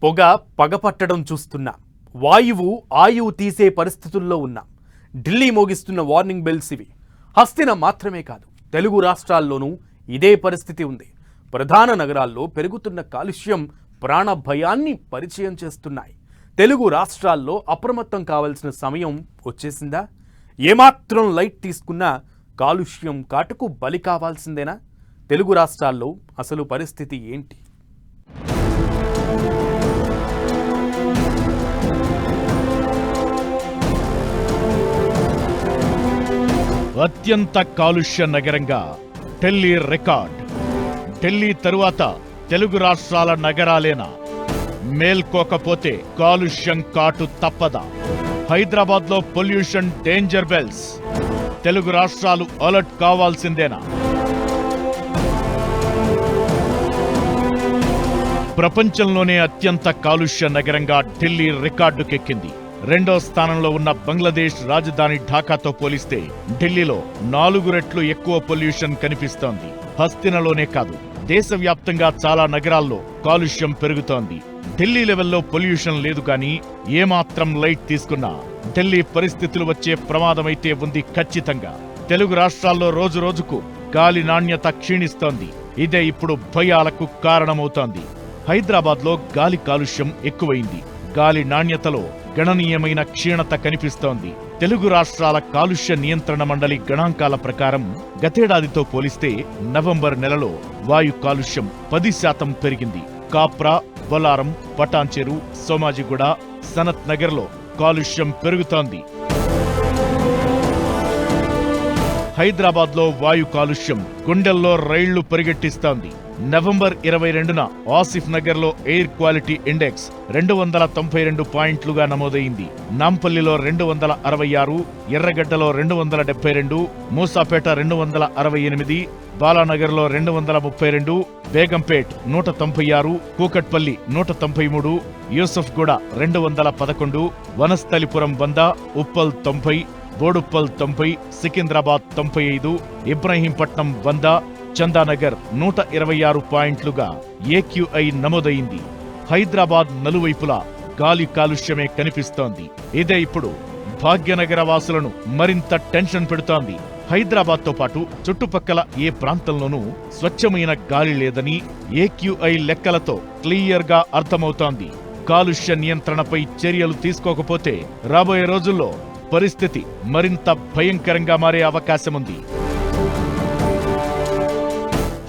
పొగ పగపట్టడం చూస్తున్నా, వాయువు ఆయువు తీసే పరిస్థితుల్లో ఉన్నా. ఢిల్లీ మోగిస్తున్న వార్నింగ్ బెల్స్ ఇవి. హస్తిన మాత్రమే కాదు, తెలుగు రాష్ట్రాల్లోనూ ఇదే పరిస్థితి ఉంది. ప్రధాన నగరాల్లో పెరుగుతున్న కాలుష్యం ప్రాణ భయాన్ని పరిచయం చేస్తున్నాయి. తెలుగు రాష్ట్రాల్లో అప్రమత్తం కావాల్సిన సమయం వచ్చేసిందా? ఏమాత్రం లైట్ తీసుకున్నా కాలుష్యం కాటుకు బలి కావాల్సిందేనా? తెలుగు రాష్ట్రాల్లో అసలు పరిస్థితి ఏంటి? అత్యంత కాలుష్య నగరంగా ఢిల్లీ రికార్డ్. ఢిల్లీ తరువాత తెలుగు రాష్ట్రాల నగరాలేనా? మేల్కోకపోతే కాలుష్యం కాటు తప్పదా? హైదరాబాద్లో పొల్యూషన్ డేంజర్ బెల్స్. తెలుగు రాష్ట్రాలు అలర్ట్ కావాల్సిందేనా? ప్రపంచంలోనే అత్యంత కాలుష్య నగరంగా ఢిల్లీ రికార్డుకెక్కింది. రెండో స్థానంలో ఉన్న బంగ్లాదేశ్ రాజధాని ఢాకాతో పోలిస్తే ఢిల్లీలో 4 రెట్లు ఎక్కువ పొల్యూషన్ కనిపిస్తోంది. హస్తినలోనే కాదు, దేశవ్యాప్తంగా చాలా నగరాల్లో కాలుష్యం పెరుగుతోంది. ఢిల్లీ లెవెల్లో పొల్యూషన్ లేదు కానీ ఏమాత్రం లైట్ తీసుకున్నా ఢిల్లీ పరిస్థితులు వచ్చే ప్రమాదమైతే ఉంది ఖచ్చితంగా. తెలుగు రాష్ట్రాల్లో రోజు రోజుకు గాలి నాణ్యత క్షీణిస్తోంది. ఇదే ఇప్పుడు భయాలకు కారణమవుతోంది. హైదరాబాద్లో గాలి కాలుష్యం ఎక్కువైంది. గాలి నాణ్యతలో గణనీయమైన క్షీణత కనిపిస్తోంది. తెలుగు రాష్ట్రాల కాలుష్య నియంత్రణ మండలి గణాంకాల ప్రకారం గతేడాదితో పోలిస్తే నవంబర్ నెలలో వాయు కాలుష్యం 10% పెరిగింది. కాప్రా, బొలారం, పటాన్చెరు, సోమాజిగూడ, సనత్ నగర్లో కాలుష్యం పెరుగుతోంది. హైదరాబాద్లో వాయు కాలుష్యం గుండెల్లో రైళ్లు పరిగెట్టిస్తోంది. నవంబర్ 22న ఆసిఫ్ నగర్లో ఎయిర్ క్వాలిటీ ఇండెక్స్ 292 పాయింట్లుగా నమోదైంది. నాంపల్లిలో 266, ఎర్రగడ్డలో 272, మూసాపేట 268, బాలానగర్లో 232, బేగంపేట్ 196, కూకట్పల్లి 193, యూసఫ్గూడ 211, వనస్థలిపురం 100, ఉప్పల్ 90, బోడుప్పల్ 90, సికింద్రాబాద్ 95, ఇబ్రహీంపట్నం 100, చందానగర్ 126 పాయింట్లుగా ఏక్యూఐ నమోదైంది. హైదరాబాద్ నలువైపులా గాలి కాలుష్యమే కనిపిస్తోంది. ఇదే ఇప్పుడు భాగ్యనగర వాసులను మరింత టెన్షన్ పెడుతోంది. హైదరాబాద్తో పాటు చుట్టుపక్కల ఏ ప్రాంతంలోనూ స్వచ్ఛమైన గాలి లేదని ఏక్యూఐ లెక్కలతో క్లియర్గా అర్థమవుతోంది. కాలుష్య నియంత్రణపై చర్యలు తీసుకోకపోతే రాబోయే రోజుల్లో పరిస్థితి మరింత భయంకరంగా మారే అవకాశముంది.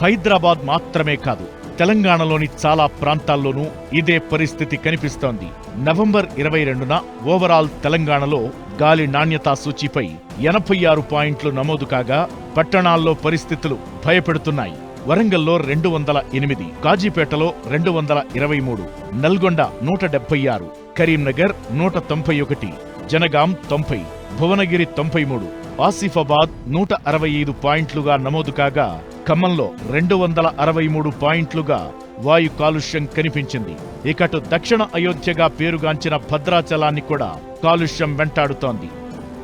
హైదరాబాద్ మాత్రమే కాదు, తెలంగాణలోని చాలా ప్రాంతాల్లోనూ ఇదే పరిస్థితి కనిపిస్తోంది. నవంబర్ 22న ఓవరాల్ తెలంగాణలో గాలి నాణ్యతా సూచీపై 86 పాయింట్లు నమోదు కాగా పట్టణాల్లో పరిస్థితులు భయపెడుతున్నాయి. వరంగల్లో 208, కాజీపేటలో 223, నల్గొండ 176, కరీంనగర్ 191, జనగాం 90, భువనగిరి 93, ఆసిఫాబాద్ 165 పాయింట్లుగా నమోదు కాగా ఖమ్మంలో 263 పాయింట్లుగా వాయు కాలుష్యం కనిపించింది. ఇకటు దక్షిణ అయోధ్యగా పేరుగాంచిన భద్రాచలాన్ని కూడా కాలుష్యం వెంటాడుతోంది.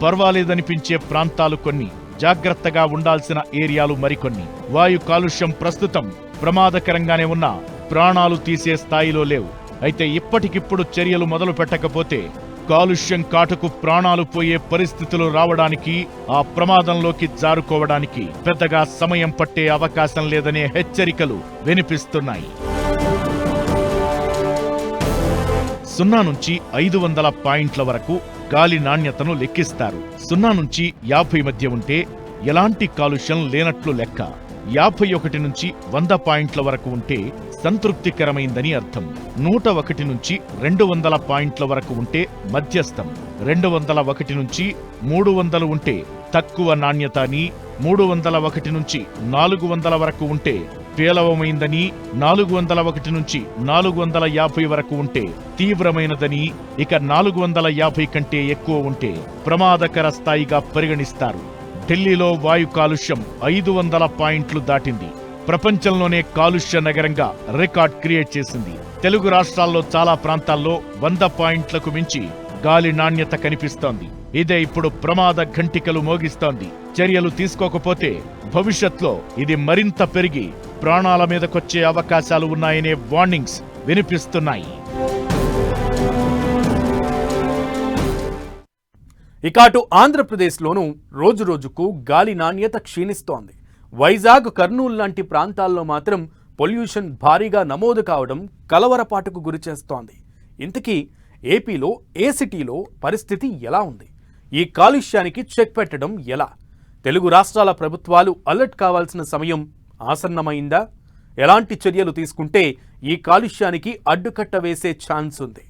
పర్వాలేదనిపించే ప్రాంతాలు కొన్ని, జాగ్రత్తగా ఉండాల్సిన ఏరియాలు మరికొన్ని. వాయు కాలుష్యం ప్రస్తుతం ప్రమాదకరంగానే ఉన్నా ప్రాణాలు తీసే స్థాయిలో లేవు. అయితే ఇప్పటికిప్పుడు చర్యలు మొదలు పెట్టకపోతే కాలుష్యం కాటుకు ప్రాణాలు పోయే పరిస్థితులు రావడానికి, ఆ ప్రమాదంలోకి జారుకోవడానికి పెద్దగా సమయం పట్టే అవకాశం లేదనే హెచ్చరికలు వినిపిస్తున్నాయి. 0 నుంచి 500 పాయింట్ల వరకు గాలి నాణ్యతను లెక్కిస్తారు. 0 నుంచి 50 మధ్య ఉంటే ఎలాంటి కాలుష్యం లేనట్లు లెక్క. 51 నుంచి 100 పాయింట్ల వరకు ఉంటే సంతృప్తికరమైందని అర్థం. 101 నుంచి 200 పాయింట్ల వరకు ఉంటే మధ్యస్థం. 201 నుంచి 300 ఉంటే తక్కువ నాణ్యత అని, 301 నుంచి 400 వరకు ఉంటే పేలవమైందని, 401 నుంచి 450 వరకు ఉంటే తీవ్రమైనదని, ఇక 450 కంటే ఎక్కువ ఉంటే ప్రమాదకర స్థాయిగా పరిగణిస్తారు. ఢిల్లీలో వాయు కాలుష్యం 500 పాయింట్లు దాటింది. ప్రపంచంలోనే కాలుష్య నగరంగా రికార్డ్ క్రియేట్ చేసింది. తెలుగు రాష్ట్రాల్లో చాలా ప్రాంతాల్లో 100 పాయింట్లకు మించి గాలి నాణ్యత కనిపిస్తోంది. ఇదే ఇప్పుడు ప్రమాద ఘంటికలు మోగిస్తోంది. చర్యలు తీసుకోకపోతే భవిష్యత్లో ఇది మరింత పెరిగి ప్రాణాల మీదకొచ్చే అవకాశాలు ఉన్నాయనే వార్నింగ్స్ వినిపిస్తున్నాయి. ఇక అటు ఆంధ్రప్రదేశ్లోనూ రోజురోజుకు గాలి నాణ్యత క్షీణిస్తోంది. వైజాగ్, కర్నూలు లాంటి ప్రాంతాల్లో మాత్రం పొల్యూషన్ భారీగా నమోదు కావడం కలవరపాటుకు గురిచేస్తోంది. ఇంతకీ ఏపీలో ఏ సిటీలో పరిస్థితి ఎలా ఉంది? ఈ కాలుష్యానికి చెక్ పెట్టడం ఎలా? తెలుగు రాష్ట్రాల ప్రభుత్వాలు అలర్ట్ కావాల్సిన సమయం ఆసన్నమైందా? ఎలాంటి చర్యలు తీసుకుంటే ఈ కాలుష్యానికి అడ్డుకట్ట వేసే ఛాన్స్ ఉంది?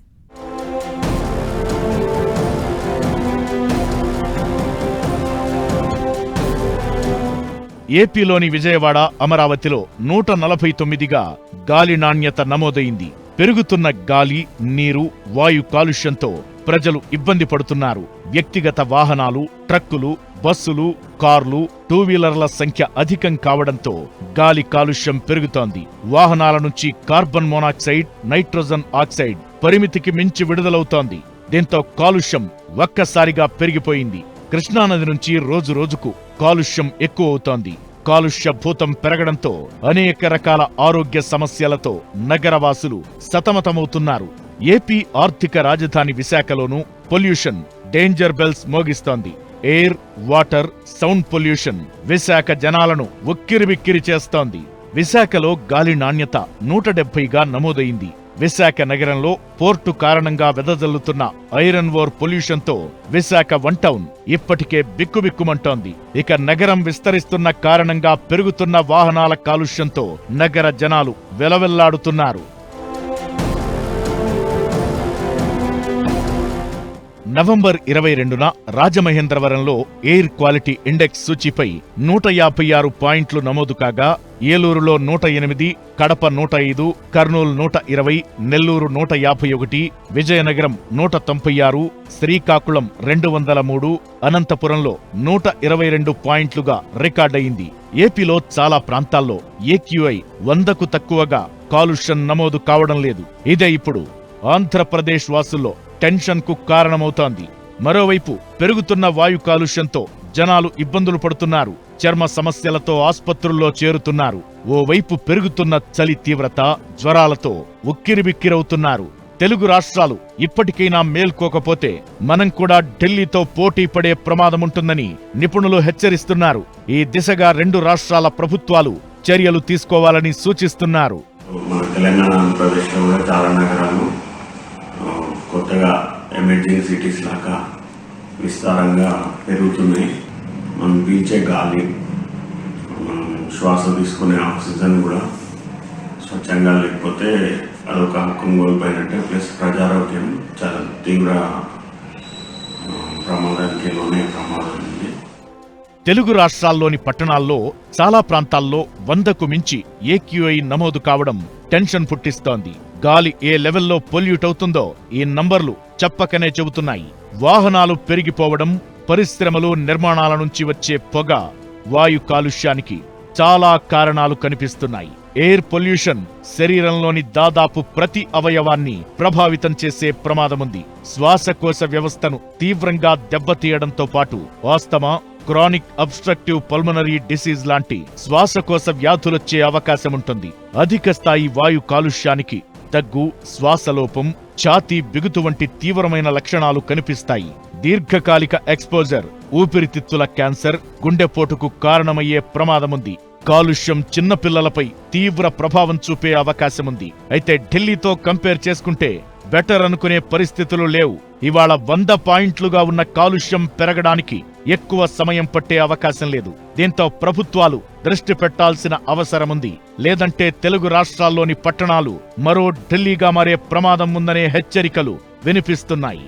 ఏపీలోని విజయవాడ, అమరావతిలో 149గా గాలి నాణ్యత నమోదైంది. పెరుగుతున్న గాలి, నీరు, వాయు కాలుష్యంతో ప్రజలు ఇబ్బంది పడుతున్నారు. వ్యక్తిగత వాహనాలు, ట్రక్కులు, బస్సులు, కార్లు, టూ వీలర్ల సంఖ్య అధికం కావడంతో గాలి కాలుష్యం పెరుగుతోంది. వాహనాల నుంచి కార్బన్ మోనాక్సైడ్, నైట్రోజన్ ఆక్సైడ్ పరిమితికి మించి విడుదలవుతోంది. దీంతో కాలుష్యం ఒక్కసారిగా పెరిగిపోయింది. కృష్ణానది నుంచి రోజురోజుకు కాలుష్యం ఎక్కువవుతోంది. కాలుష్య భూతం పెరగడంతో అనేక రకాల ఆరోగ్య సమస్యలతో నగరవాసులు సతమతమవుతున్నారు. ఏపీ ఆర్థిక రాజధాని విశాఖలోనూ పొల్యూషన్ డేంజర్ బెల్స్ మోగిస్తోంది. Air, water, sound pollution Visakha జనాలను ఉక్కిరిబిక్కిరి చేస్తోంది. విశాఖలో గాలి నాణ్యత 170గా నమోదైంది. విశాఖ నగరంలో పోర్టు కారణంగా వెదజల్లుతున్న ఐరన్ ఓర్ పొల్యూషన్తో విశాఖ వన్ టౌన్ ఇప్పటికే బిక్కుబిక్కుమంటోంది. ఇక నగరం విస్తరిస్తున్న కారణంగా పెరుగుతున్న వాహనాల కాలుష్యంతో నగర జనాలు వెలవెల్లాడుతున్నారు. నవంబర్ 22న రాజమహేంద్రవరంలో ఎయిర్ క్వాలిటీ ఇండెక్స్ సూచీపై 156 పాయింట్లు నమోదు కాగా, ఏలూరులో 108, కడప 105, కర్నూలు 120, నెల్లూరు 151, విజయనగరం 196, శ్రీకాకుళం 203, అనంతపురంలో 122 పాయింట్లుగా రికార్డయింది. ఏపీలో చాలా ప్రాంతాల్లో ఏక్యూఐ 100కు తక్కువగా కాలుష్యం నమోదు కావడం లేదు. ఇదే ఇప్పుడు ఆంధ్రప్రదేశ్ వాసుల్లో టెన్షన్ కు కారణమవుతోంది. మరోవైపు పెరుగుతున్న వాయు కాలుష్యంతో జనాలు ఇబ్బందులు పడుతున్నారు. చర్మ సమస్యలతో ఆస్పత్రుల్లో చేరుతున్నారు. ఓవైపు పెరుగుతున్న చలి తీవ్రత, జ్వరాలతో ఉక్కిరిబిక్కిరవుతున్నారు. తెలుగు రాష్ట్రాలు ఇప్పటికైనా మేల్కోకపోతే మనం కూడా ఢిల్లీతో పోటీ పడే ప్రమాదముంటుందని నిపుణులు హెచ్చరిస్తున్నారు. ఈ దిశగా 2 రాష్ట్రాల ప్రభుత్వాలు చర్యలు తీసుకోవాలని సూచిస్తున్నారు. మన తెలంగాణ, ఆంధ్రప్రదేశ్లో కూడా చాలా నగరాలు కొత్తగా ఎమర్జింగ్ సిటీస్ లాగా విస్తారంగా పెరుగుతున్నాయి. మనం పీల్చే గాలి, శ్వాస తీసుకునే ఆక్సిజన్ కూడా స్వచ్ఛంగా లేకపోతే అదొక హక్కును కోల్పోయినట్టే. ప్లస్ ప్రజారోగ్యం చాలా తీవ్ర ప్రమాదానికి ప్రమాదం ఉంది. తెలుగు రాష్ట్రాల్లోని పట్టణాల్లో చాలా ప్రాంతాల్లో 100కు మించి ఏక్యూఐ నమోదు కావడం టెన్షన్ పుట్టిస్తోంది. గాలి ఏ లెవెల్లో పొల్యూట్ అవుతుందో ఈ నంబర్లు చెప్పకనే చెబుతున్నాయి. వాహనాలు పెరిగిపోవడం, పరిశ్రమలు, నిర్మాణాల నుంచి వచ్చే పొగ, వాయు కాలుష్యానికి చాలా కారణాలు కనిపిస్తున్నాయి. ఎయిర్ పొల్యూషన్ శరీరంలోని దాదాపు ప్రతి అవయవాన్ని ప్రభావితం చేసే ప్రమాదముంది. శ్వాసకోశ వ్యవస్థను తీవ్రంగా దెబ్బతీయడంతో పాటు asthma, chronic obstructive pulmonary disease లాంటి శ్వాసకోశ వ్యాధులొచ్చే అవకాశముంటుంది. అధిక స్థాయి వాయు కాలుష్యానికి దగ్గు, శ్వాసలోపం, ఛాతీ బిగుతు వంటి తీవ్రమైన లక్షణాలు కనిపిస్తాయి. దీర్ఘకాలిక ఎక్స్పోజర్ ఊపిరితిత్తుల క్యాన్సర్, గుండెపోటుకు కారణమయ్యే ప్రమాదముంది. కాలుష్యం చిన్నపిల్లలపై తీవ్ర ప్రభావం చూపే అవకాశముంది. అయితే ఢిల్లీతో కంపేర్ చేసుకుంటే బెటర్ అనుకునే పరిస్థితులు లేవు. ఇవాళ 100 పాయింట్లుగా ఉన్న కాలుష్యం పెరగడానికి ఎక్కువ సమయం పట్టే అవకాశం లేదు. దీంతో ప్రభుత్వాలు దృష్టి పెట్టాల్సిన అవసరముంది. లేదంటే తెలుగు రాష్ట్రాల్లోని పట్టణాలు మరో ఢిల్లీగా మారే ప్రమాదం ఉందనే హెచ్చరికలు వినిపిస్తున్నాయి.